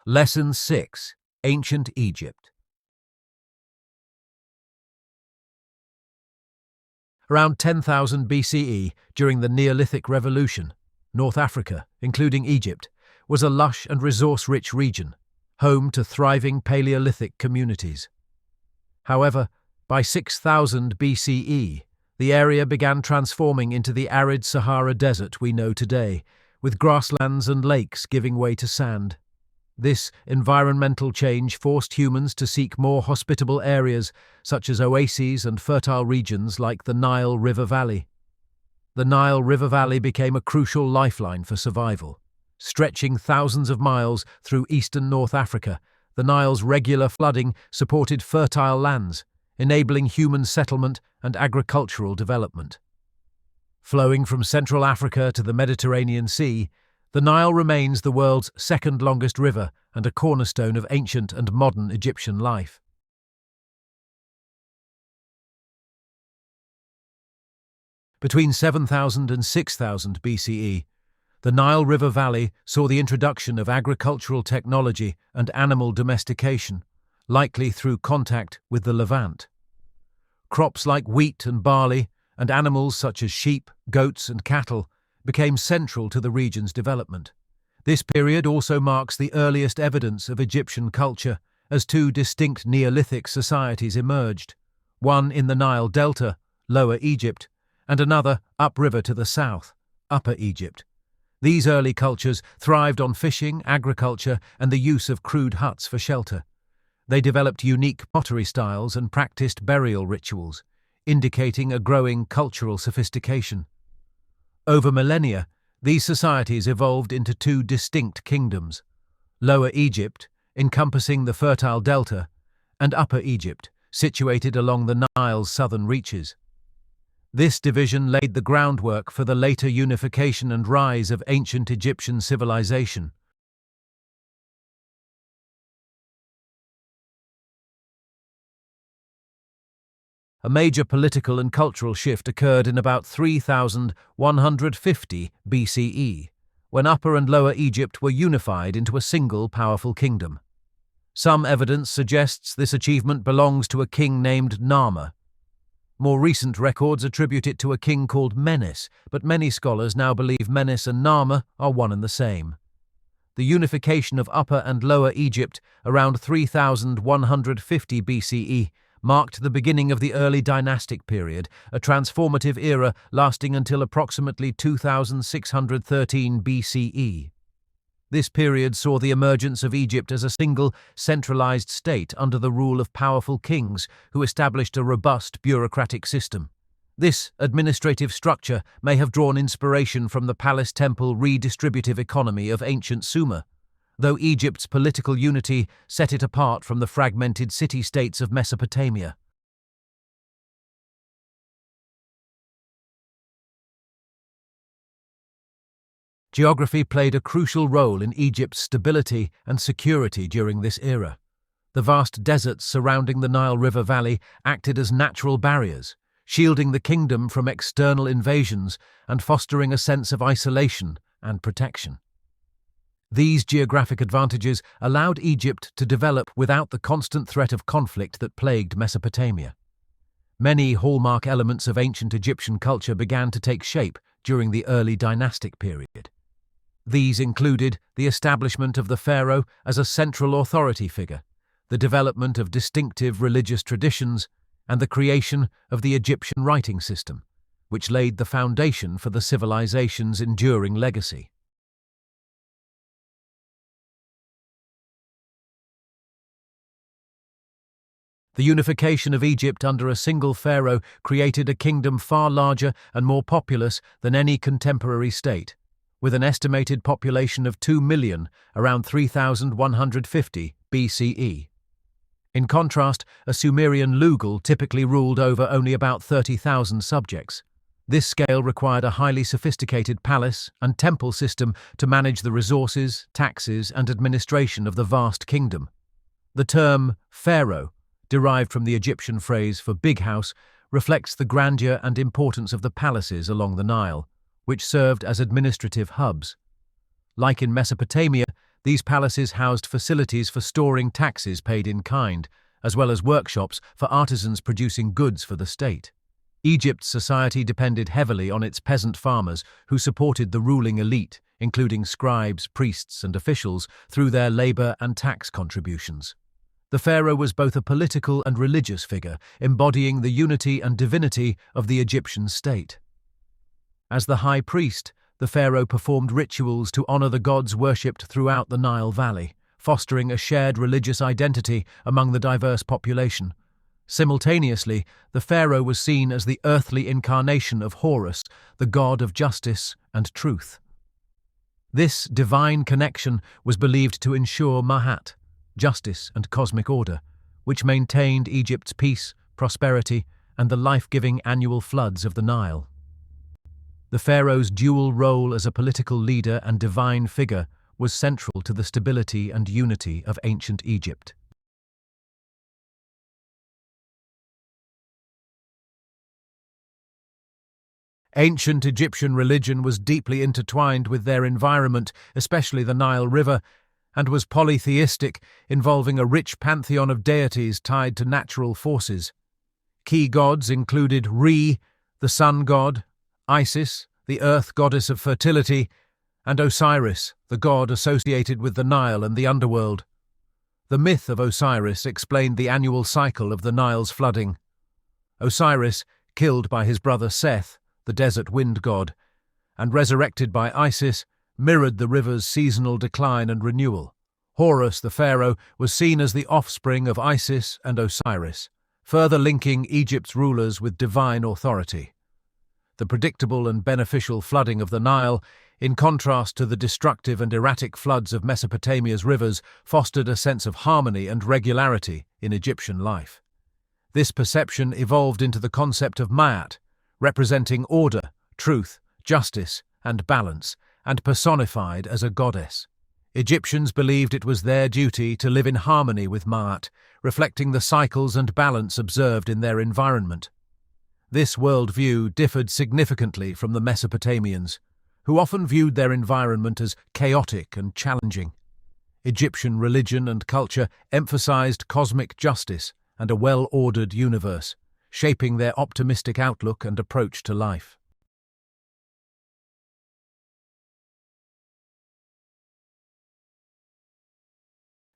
Lesson 6. Ancient Egypt. Around 10,000 BCE, during the Neolithic Revolution, North Africa, including Egypt, was a lush and resource-rich region, home to thriving Paleolithic communities. However, by 6000 BCE, the area began transforming into the arid Sahara Desert we know today, with grasslands and lakes giving way to sand. This environmental change forced humans to seek more hospitable areas such as oases and fertile regions like the Nile River Valley. The Nile River Valley became a crucial lifeline for survival. Stretching thousands of miles through eastern North Africa, the Nile's regular flooding supported fertile lands, enabling human settlement and agricultural development. Flowing from Central Africa to the Mediterranean Sea, the Nile remains the world's second longest river and a cornerstone of ancient and modern Egyptian life. Between 7000 and 6000 BCE, the Nile River Valley saw the introduction of agricultural technology and animal domestication, likely through contact with the Levant. Crops like wheat and barley, and animals such as sheep, goats, and cattle became central to the region's development. This period also marks the earliest evidence of Egyptian culture, as two distinct Neolithic societies emerged, one in the Nile Delta, Lower Egypt, and another upriver to the south, Upper Egypt. These early cultures thrived on fishing, agriculture, and the use of crude huts for shelter. They developed unique pottery styles and practiced burial rituals, indicating a growing cultural sophistication. Over millennia, these societies evolved into two distinct kingdoms: Lower Egypt, encompassing the fertile delta, and Upper Egypt, situated along the Nile's southern reaches. This division laid the groundwork for the later unification and rise of ancient Egyptian civilization. A major political and cultural shift occurred in about 3150 BCE, when Upper and Lower Egypt were unified into a single powerful kingdom. Some evidence suggests this achievement belongs to a king named Narmer. More recent records attribute it to a king called Menes, but many scholars now believe Menes and Narmer are one and the same. The unification of Upper and Lower Egypt around 3150 BCE marked the beginning of the early dynastic period, a transformative era lasting until approximately 2613 BCE. This period saw the emergence of Egypt as a single, centralized state under the rule of powerful kings who established a robust bureaucratic system. This administrative structure may have drawn inspiration from the palace-temple redistributive economy of ancient Sumer, though Egypt's political unity set it apart from the fragmented city-states of Mesopotamia. Geography played a crucial role in Egypt's stability and security during this era. The vast deserts surrounding the Nile River Valley acted as natural barriers, shielding the kingdom from external invasions and fostering a sense of isolation and protection. These geographic advantages allowed Egypt to develop without the constant threat of conflict that plagued Mesopotamia. Many hallmark elements of ancient Egyptian culture began to take shape during the early dynastic period. These included the establishment of the pharaoh as a central authority figure, the development of distinctive religious traditions, and the creation of the Egyptian writing system, which laid the foundation for the civilization's enduring legacy. The unification of Egypt under a single pharaoh created a kingdom far larger and more populous than any contemporary state, with an estimated population of 2 million around 3150 BCE. In contrast, a Sumerian Lugal typically ruled over only about 30,000 subjects. This scale required a highly sophisticated palace and temple system to manage the resources, taxes, and administration of the vast kingdom. The term pharaoh, derived from the Egyptian phrase for big house, reflects the grandeur and importance of the palaces along the Nile, which served as administrative hubs. Like in Mesopotamia, These palaces housed facilities for storing taxes paid in kind, as well as workshops for artisans producing goods for the state. Egypt's society depended heavily on its peasant farmers who supported the ruling elite, including scribes, priests, and officials, through their labor and tax contributions. The pharaoh was both a political and religious figure, embodying the unity and divinity of the Egyptian state. As the high priest, the pharaoh performed rituals to honor the gods worshipped throughout the Nile Valley, fostering a shared religious identity among the diverse population. Simultaneously, the pharaoh was seen as the earthly incarnation of Horus, the god of justice and truth. This divine connection was believed to ensure Ma'at, justice and cosmic order, which maintained Egypt's peace, prosperity, and the life-giving annual floods of the Nile. The pharaoh's dual role as a political leader and divine figure was central to the stability and unity of ancient Egypt. Ancient Egyptian religion was deeply intertwined with their environment, especially the Nile River, and was polytheistic, involving a rich pantheon of deities tied to natural forces. Key gods included Re, the sun god, Isis, the earth goddess of fertility, and Osiris, the god associated with the Nile and the underworld. The myth of Osiris explained the annual cycle of the Nile's flooding. Osiris, killed by his brother Seth, the desert wind god, and resurrected by Isis, mirrored the river's seasonal decline and renewal. Horus, the pharaoh, was seen as the offspring of Isis and Osiris, further linking Egypt's rulers with divine authority. The predictable and beneficial flooding of the Nile, in contrast to the destructive and erratic floods of Mesopotamia's rivers, fostered a sense of harmony and regularity in Egyptian life. This perception evolved into the concept of Ma'at, representing order, truth, justice, and balance, and personified as a goddess. Egyptians believed it was their duty to live in harmony with Ma'at, reflecting the cycles and balance observed in their environment. This worldview differed significantly from the Mesopotamians, who often viewed their environment as chaotic and challenging. Egyptian religion and culture emphasized cosmic justice and a well-ordered universe, shaping their optimistic outlook and approach to life.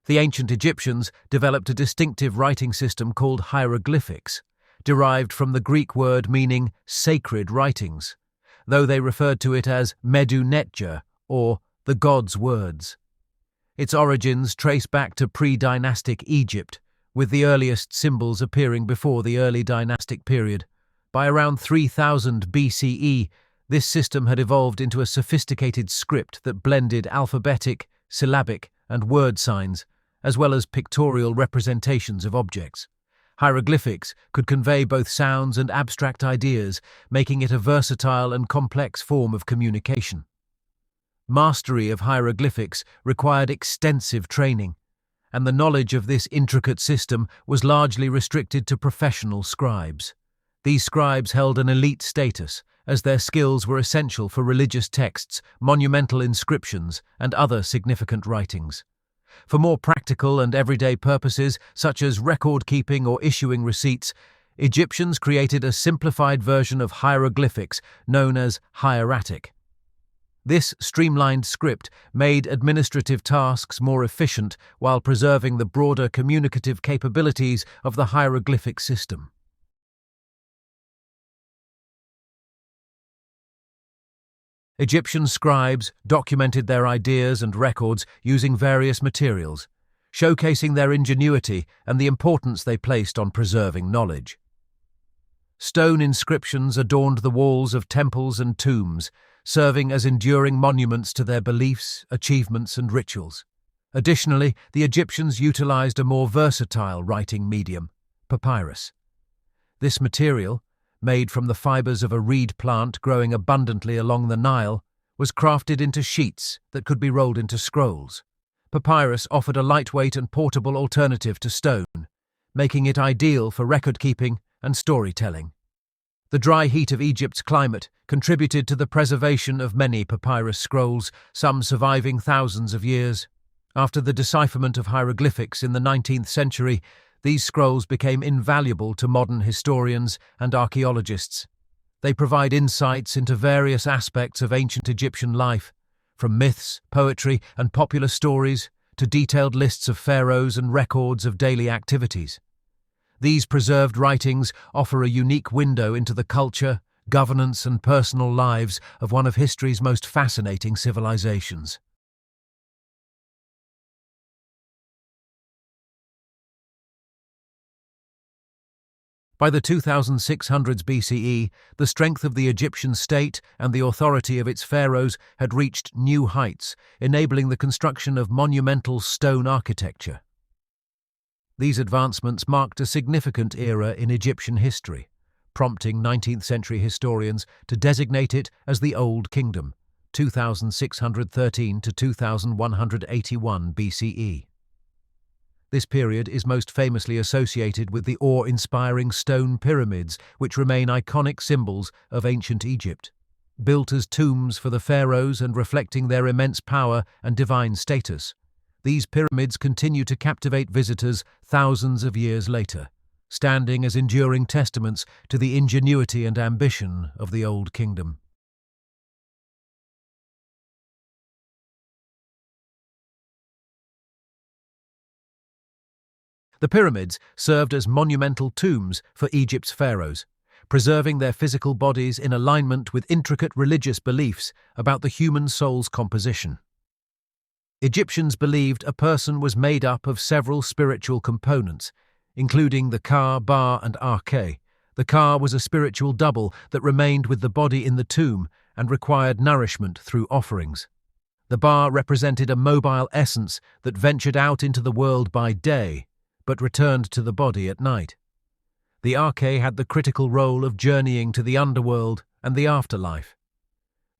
The ancient Egyptians developed a distinctive writing system called hieroglyphics, derived from the Greek word meaning sacred writings, though they referred to it as Medu Neter, or the gods' words. Its origins trace back to pre-dynastic Egypt, with the earliest symbols appearing before the early dynastic period. By around 3000 BCE, this system had evolved into a sophisticated script that blended alphabetic, syllabic, and word signs, as well as pictorial representations of objects. Hieroglyphics could convey both sounds and abstract ideas, making it a versatile and complex form of communication. Mastery of hieroglyphics required extensive training, and the knowledge of this intricate system was largely restricted to professional scribes. These scribes held an elite status, as their skills were essential for religious texts, monumental inscriptions, and other significant writings. For more practical and everyday purposes, such as record-keeping or issuing receipts, Egyptians created a simplified version of hieroglyphics known as hieratic. This streamlined script made administrative tasks more efficient while preserving the broader communicative capabilities of the hieroglyphic system. Egyptian scribes documented their ideas and records using various materials, showcasing their ingenuity and the importance they placed on preserving knowledge. Stone inscriptions adorned the walls of temples and tombs, serving as enduring monuments to their beliefs, achievements, and rituals. Additionally, the Egyptians utilized a more versatile writing medium, papyrus. This material, made from the fibers of a reed plant growing abundantly along the Nile, was crafted into sheets that could be rolled into scrolls. Papyrus offered a lightweight and portable alternative to stone, making it ideal for record-keeping and storytelling. The dry heat of Egypt's climate contributed to the preservation of many papyrus scrolls, some surviving thousands of years. After the decipherment of hieroglyphics in the 19th century, these scrolls became invaluable to modern historians and archaeologists. They provide insights into various aspects of ancient Egyptian life, from myths, poetry, and popular stories to detailed lists of pharaohs and records of daily activities. These preserved writings offer a unique window into the culture, governance, and personal lives of one of history's most fascinating civilizations. By the 2600s BCE, the strength of the Egyptian state and the authority of its pharaohs had reached new heights, enabling the construction of monumental stone architecture. These advancements marked a significant era in Egyptian history, prompting 19th-century historians to designate it as the Old Kingdom, 2613 to 2181 BCE. This period is most famously associated with the awe-inspiring stone pyramids, which remain iconic symbols of ancient Egypt. Built as tombs for the pharaohs and reflecting their immense power and divine status, these pyramids continue to captivate visitors thousands of years later, standing as enduring testaments to the ingenuity and ambition of the Old Kingdom. The pyramids served as monumental tombs for Egypt's pharaohs, preserving their physical bodies in alignment with intricate religious beliefs about the human soul's composition. Egyptians believed a person was made up of several spiritual components, including the Ka, Ba, and Arche. The Ka was a spiritual double that remained with the body in the tomb and required nourishment through offerings. The Ba represented a mobile essence that ventured out into the world by day, but returned to the body at night. The Arche had the critical role of journeying to the underworld and the afterlife.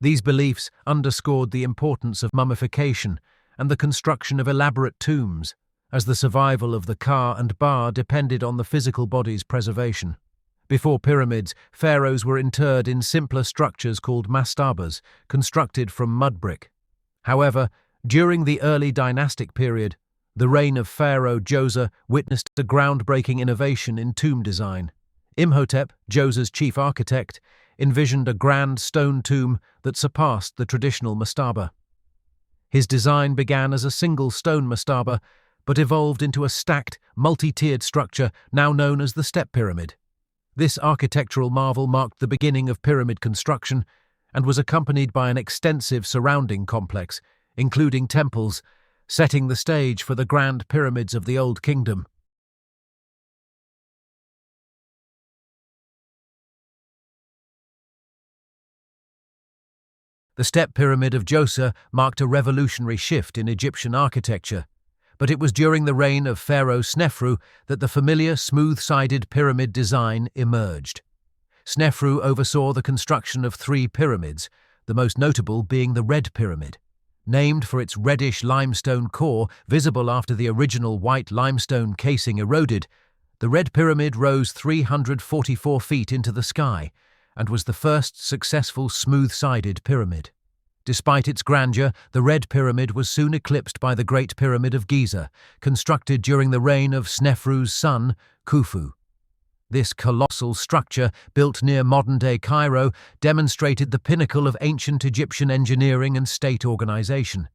These beliefs underscored the importance of mummification and the construction of elaborate tombs, as the survival of the Ka and Ba depended on the physical body's preservation. Before pyramids, pharaohs were interred in simpler structures called mastabas, constructed from mud brick. However, during the early dynastic period, the reign of Pharaoh Djoser witnessed a groundbreaking innovation in tomb design. Imhotep, Djoser's chief architect, envisioned a grand stone tomb that surpassed the traditional mastaba. His design began as a single stone mastaba, but evolved into a stacked, multi-tiered structure now known as the Step Pyramid. This architectural marvel marked the beginning of pyramid construction and was accompanied by an extensive surrounding complex, including temples, setting the stage for the grand pyramids of the Old Kingdom. The Step Pyramid of Djoser marked a revolutionary shift in Egyptian architecture, but it was during the reign of Pharaoh Snefru that the familiar smooth-sided pyramid design emerged. Snefru oversaw the construction of 3 pyramids, the most notable being the Red Pyramid. Named for its reddish limestone core visible after the original white limestone casing eroded, the Red Pyramid rose 344 feet into the sky and was the first successful smooth-sided pyramid. Despite its grandeur, the Red Pyramid was soon eclipsed by the Great Pyramid of Giza, constructed during the reign of Snefru's son, Khufu. This colossal structure, built near modern-day Cairo, demonstrated the pinnacle of ancient Egyptian engineering and state organization.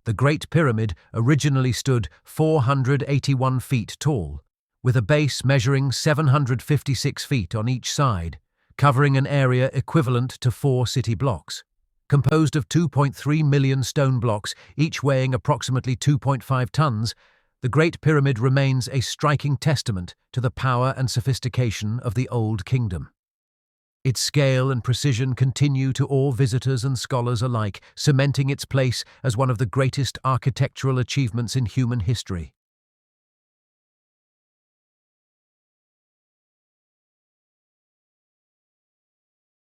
The Great Pyramid originally stood 481 feet tall, with a base measuring 756 feet on each side, covering an area equivalent to 4 city blocks. Composed of 2.3 million stone blocks, each weighing approximately 2.5 tons, the Great Pyramid remains a striking testament to the power and sophistication of the Old Kingdom. Its scale and precision continue to awe visitors and scholars alike, cementing its place as one of the greatest architectural achievements in human history.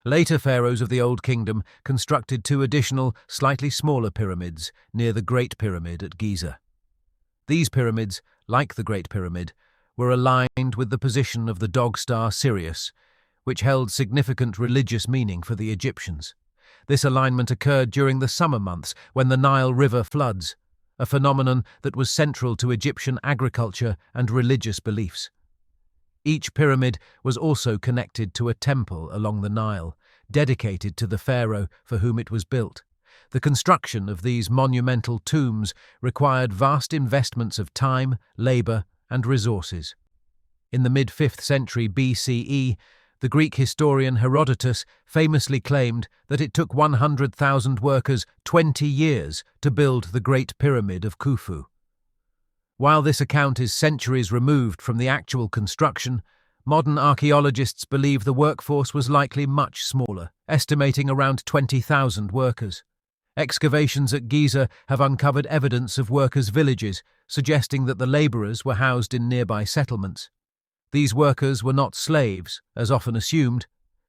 Later pharaohs of the Old Kingdom constructed 2 additional, slightly smaller pyramids near the Great Pyramid at Giza. These pyramids, like the Great Pyramid, were aligned with the position of the dog star Sirius, which held significant religious meaning for the Egyptians. This alignment occurred during the summer months when the Nile River floods, a phenomenon that was central to Egyptian agriculture and religious beliefs. Each pyramid was also connected to a temple along the Nile, dedicated to the pharaoh for whom it was built. The construction of these monumental tombs required vast investments of time, labor, and resources. In the mid-5th century BCE, the Greek historian Herodotus famously claimed that it took 100,000 workers 20 years to build the Great Pyramid of Khufu. While this account is centuries removed from the actual construction, modern archaeologists believe the workforce was likely much smaller, estimating around 20,000 workers. Excavations at Giza have uncovered evidence of workers' villages, suggesting that the laborers were housed in nearby settlements. These workers were not slaves, as often assumed,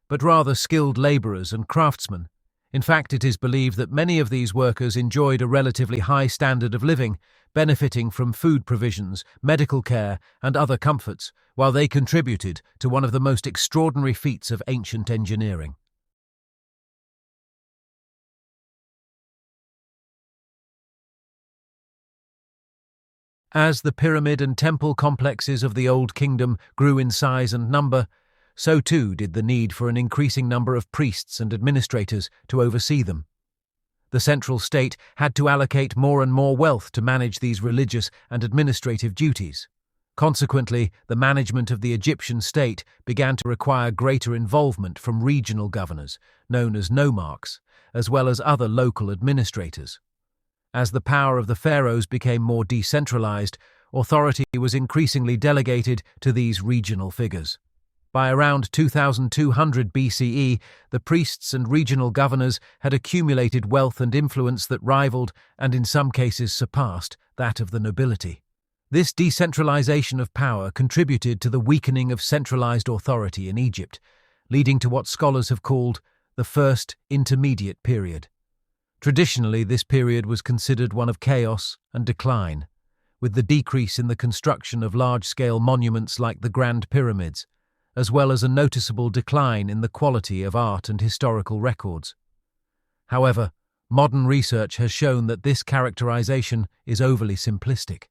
but rather skilled laborers and craftsmen. In fact, it is believed that many of these workers enjoyed a relatively high standard of living, benefiting from food provisions, medical care, and other comforts, while they contributed to one of the most extraordinary feats of ancient engineering. As the pyramid and temple complexes of the Old Kingdom grew in size and number, so too did the need for an increasing number of priests and administrators to oversee them. The central state had to allocate more and more wealth to manage these religious and administrative duties. Consequently, the management of the Egyptian state began to require greater involvement from regional governors, known as nomarchs, as well as other local administrators. As the power of the pharaohs became more decentralized, authority was increasingly delegated to these regional figures. By around 2200 BCE, the priests and regional governors had accumulated wealth and influence that rivaled, and in some cases surpassed, that of the nobility. This decentralization of power contributed to the weakening of centralized authority in Egypt, leading to what scholars have called the First Intermediate Period. Traditionally, this period was considered one of chaos and decline, with the decrease in the construction of large-scale monuments like the Grand Pyramids, as well as a noticeable decline in the quality of art and historical records. However, modern research has shown that this characterization is overly simplistic.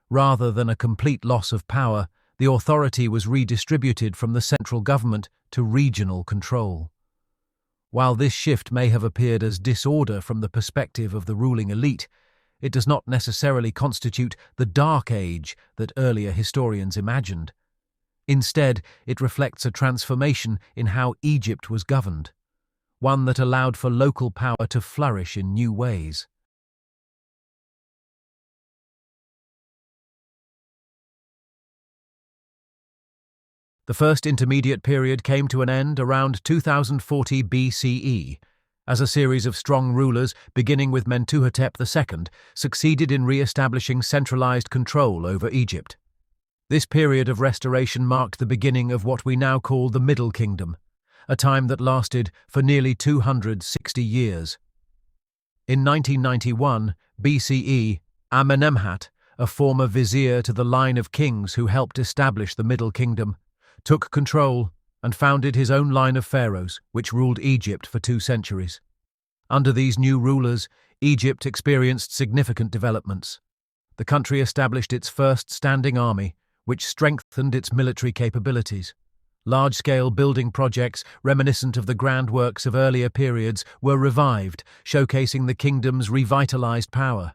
Rather than a complete loss of power, the authority was redistributed from the central government to regional control. While this shift may have appeared as disorder from the perspective of the ruling elite, it does not necessarily constitute the Dark Age that earlier historians imagined. Instead, it reflects a transformation in how Egypt was governed, one that allowed for local power to flourish in new ways. The First Intermediate Period came to an end around 2040 BCE, as a series of strong rulers, beginning with Mentuhotep II, succeeded in re-establishing centralized control over Egypt. This period of restoration marked the beginning of what we now call the Middle Kingdom, a time that lasted for nearly 260 years. In 1991 BCE, Amenemhat, a former vizier to the line of kings who helped establish the Middle Kingdom, took control and founded his own line of pharaohs, which ruled Egypt for 2 centuries. Under these new rulers, Egypt experienced significant developments. The country established its first standing army, which strengthened its military capabilities. Large-scale building projects reminiscent of the grand works of earlier periods were revived, showcasing the kingdom's revitalized power.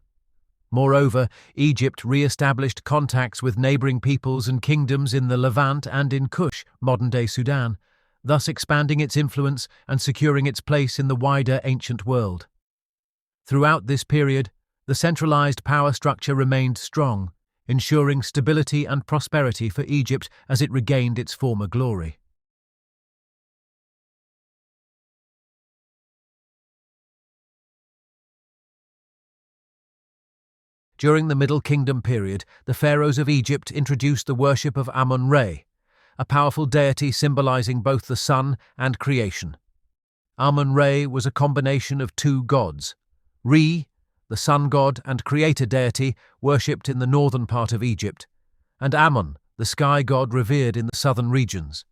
Moreover, Egypt re-established contacts with neighboring peoples and kingdoms in the Levant and in Kush, modern-day Sudan, thus expanding its influence and securing its place in the wider ancient world. Throughout this period, the centralized power structure remained strong, ensuring stability and prosperity for Egypt as it regained its former glory. During the Middle Kingdom period, the pharaohs of Egypt introduced the worship of Amun-Re, a powerful deity symbolizing both the sun and creation. Amun-Re was a combination of 2 gods. Re, the sun god and creator deity, worshipped in the northern part of Egypt, and Amun, the sky god revered in the southern regions.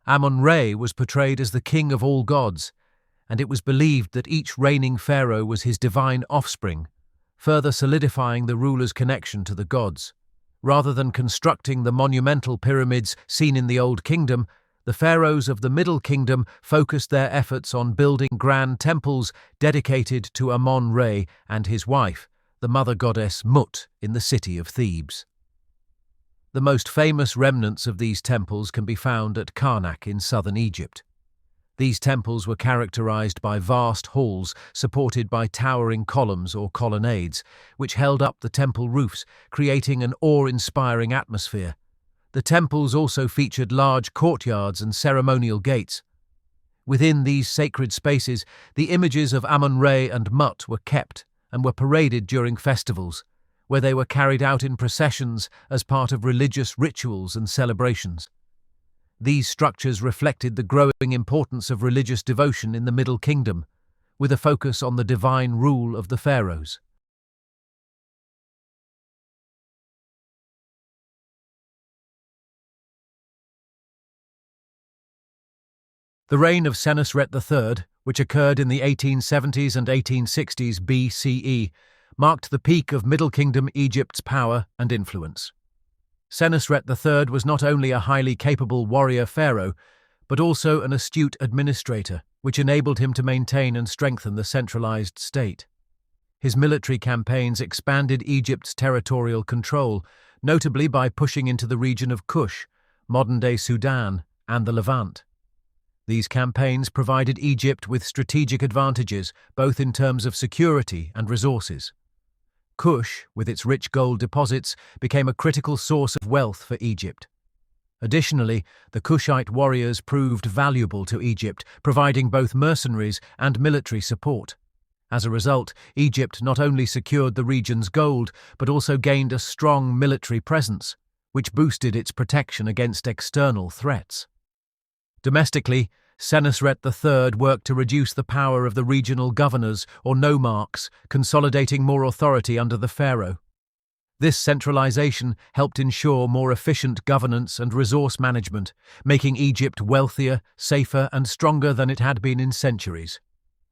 Amun-Re was portrayed as the king of all gods, and it was believed that each reigning pharaoh was his divine offspring, further solidifying the ruler's connection to the gods. Rather than constructing the monumental pyramids seen in the Old Kingdom, the pharaohs of the Middle Kingdom focused their efforts on building grand temples dedicated to Amon-Ra and his wife, the mother goddess Mut, in the city of Thebes. The most famous remnants of these temples can be found at Karnak in southern Egypt. These temples were characterized by vast halls supported by towering columns or colonnades, which held up the temple roofs, creating an awe-inspiring atmosphere. The temples also featured large courtyards and ceremonial gates. Within these sacred spaces, the images of Amon-Ra and Mut were kept and were paraded during festivals, where they were carried out in processions as part of religious rituals and celebrations. These structures reflected the growing importance of religious devotion in the Middle Kingdom, with a focus on the divine rule of the pharaohs. The reign of Senusret III, which occurred in the 1870s and 1860s BCE, marked the peak of Middle Kingdom Egypt's power and influence. Senusret III was not only a highly capable warrior pharaoh, but also an astute administrator, which enabled him to maintain and strengthen the centralized state. His military campaigns expanded Egypt's territorial control, notably by pushing into the region of Kush, modern-day Sudan, and the Levant. These campaigns provided Egypt with strategic advantages, both in terms of security and resources. Kush, with its rich gold deposits, became a critical source of wealth for Egypt. Additionally, the Kushite warriors proved valuable to Egypt, providing both mercenaries and military support. As a result, Egypt not only secured the region's gold, but also gained a strong military presence, which boosted its protection against external threats. Domestically, Senusret III worked to reduce the power of the regional governors or nomarchs, consolidating more authority under the pharaoh. This centralization helped ensure more efficient governance and resource management, making Egypt wealthier, safer, and stronger than it had been in centuries.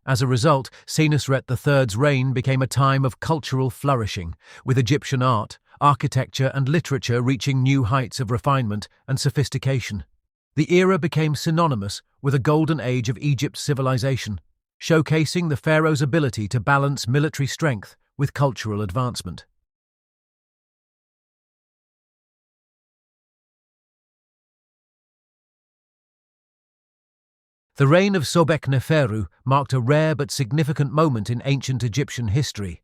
As a result, Senusret III's reign became a time of cultural flourishing, with Egyptian art, architecture, and literature reaching new heights of refinement and sophistication. The era became synonymous with a golden age of Egypt's civilization, showcasing the pharaoh's ability to balance military strength with cultural advancement. The reign of Sobekneferu marked a rare but significant moment in ancient Egyptian history,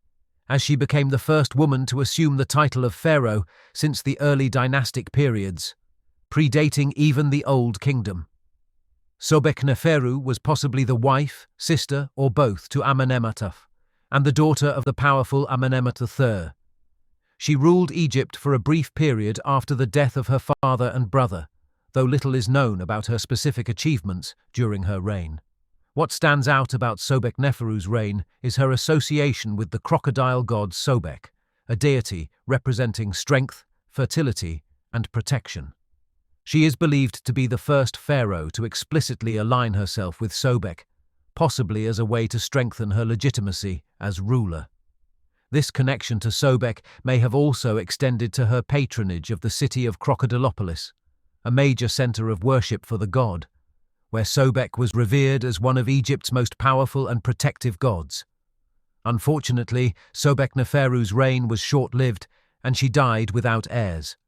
as she became the first woman to assume the title of pharaoh since the early dynastic periods, predating even the Old Kingdom. Sobekneferu was possibly the wife, sister, or both to Amenemhotep, and the daughter of the powerful Amenemhat III. She ruled Egypt for a brief period after the death of her father and brother, though little is known about her specific achievements during her reign. What stands out about Sobekneferu's reign is her association with the crocodile god Sobek, a deity representing strength, fertility, and protection. She is believed to be the first pharaoh to explicitly align herself with Sobek, possibly as a way to strengthen her legitimacy as ruler. This connection to Sobek may have also extended to her patronage of the city of Crocodilopolis, a major center of worship for the god, where Sobek was revered as one of Egypt's most powerful and protective gods. Unfortunately, Sobekneferu's reign was short-lived, and she died without heirs.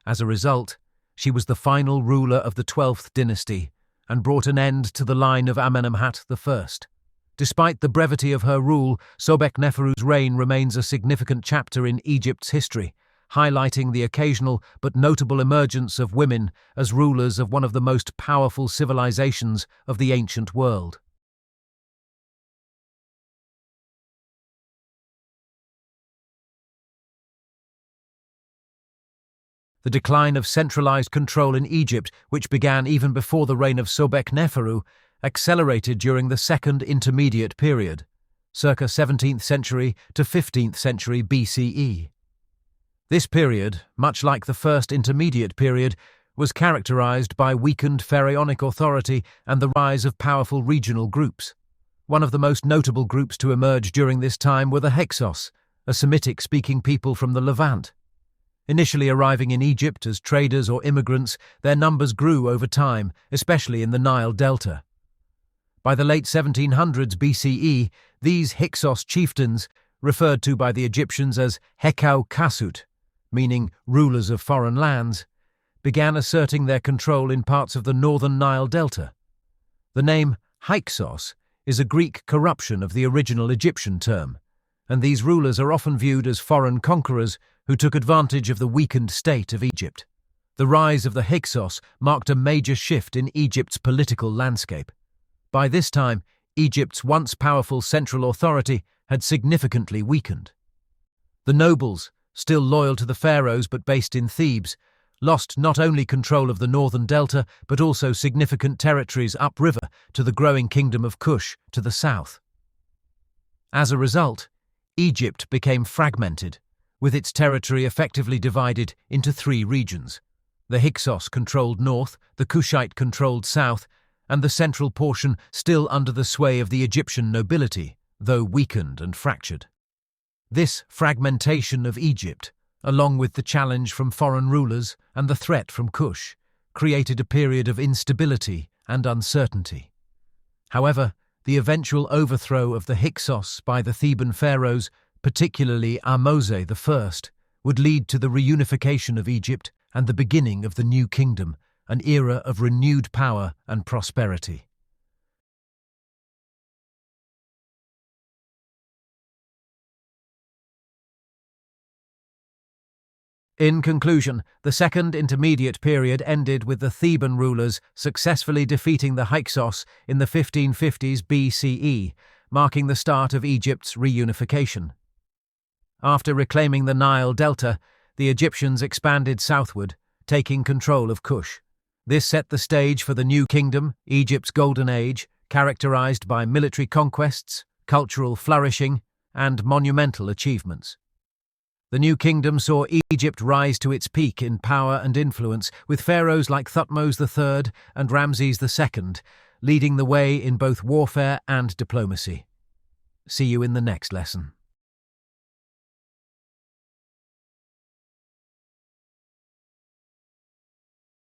As a result, she was the final ruler of the 12th dynasty and brought an end to the line of Amenemhat I. Despite the brevity of her rule, Sobekneferu's reign remains a significant chapter in Egypt's history, highlighting the occasional but notable emergence of women as rulers of one of the most powerful civilizations of the ancient world. The decline of centralized control in Egypt, which began even before the reign of Sobekneferu, accelerated during the Second Intermediate Period, circa 17th century to 15th century BCE. This period, much like the First Intermediate Period, was characterized by weakened pharaonic authority and the rise of powerful regional groups. One of the most notable groups to emerge during this time were the Hyksos, a Semitic-speaking people from the Levant. Initially arriving in Egypt as traders or immigrants, their numbers grew over time, especially in the Nile Delta. By the late 1700s BCE, these Hyksos chieftains, referred to by the Egyptians as Hekau Kasut, meaning rulers of foreign lands, began asserting their control in parts of the northern Nile Delta. The name Hyksos is a Greek corruption of the original Egyptian term, and these rulers are often viewed as foreign conquerors who took advantage of the weakened state of Egypt. The rise of the Hyksos marked a major shift in Egypt's political landscape. By this time, Egypt's once powerful central authority had significantly weakened. The nobles, still loyal to the pharaohs but based in Thebes, lost not only control of the northern delta but also significant territories upriver to the growing kingdom of Kush to the south. As a result, Egypt became fragmented, with its territory effectively divided into three regions. The Hyksos-controlled north, the Kushite-controlled south, and the central portion still under the sway of the Egyptian nobility, though weakened and fractured. This fragmentation of Egypt, along with the challenge from foreign rulers and the threat from Kush, created a period of instability and uncertainty. However, the eventual overthrow of the Hyksos by the Theban pharaohs, particularly Ahmose I, would lead to the reunification of Egypt and the beginning of the new kingdom, an era of renewed power and prosperity. In conclusion, the Second Intermediate Period ended with the Theban rulers successfully defeating the Hyksos in the 1550s BCE, marking the start of Egypt's reunification. After reclaiming the Nile Delta, the Egyptians expanded southward, taking control of Kush. This set the stage for the new kingdom, Egypt's Golden Age, characterized by military conquests, cultural flourishing, and monumental achievements. The new kingdom saw Egypt rise to its peak in power and influence, with pharaohs like Thutmose III and Ramses II leading the way in both warfare and diplomacy. See you in the next lesson.